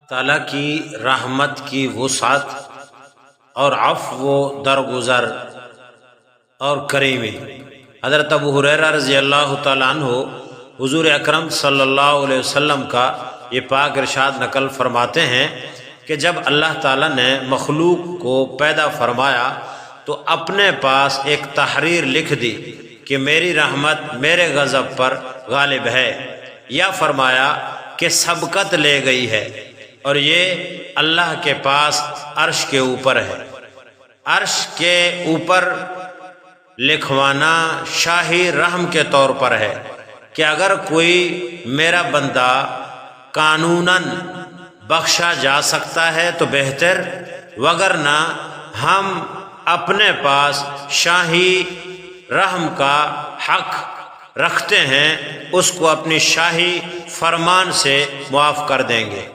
ताला की रहमत की वुसात और अफ़्व व दरगुज़र और करीमी। हज़रत अबू हुरैरा रज़ी अल्लाह तआला अन्हु हुज़ूर अकरम सल्लल्लाहु अलैहि वसल्लम का ये पाक इरशाद नकल फरमाते हैं कि जब अल्लाह ताला ने मखलूक को पैदा फरमाया तो अपने पास एक तहरीर लिख दी कि मेरी रहमत मेरे गज़ब पर गालिब है, या फरमाया कि सबकत ले गई है और ये अल्लाह के पास अर्श के ऊपर है। अर्श के ऊपर लिखवाना शाही रहम के तौर पर है कि अगर कोई मेरा बंदा कानूनन बख्शा जा सकता है तो बेहतर, वगरना हम अपने पास शाही रहम का हक रखते हैं, उसको अपनी शाही फरमान से मुआफ़ कर देंगे।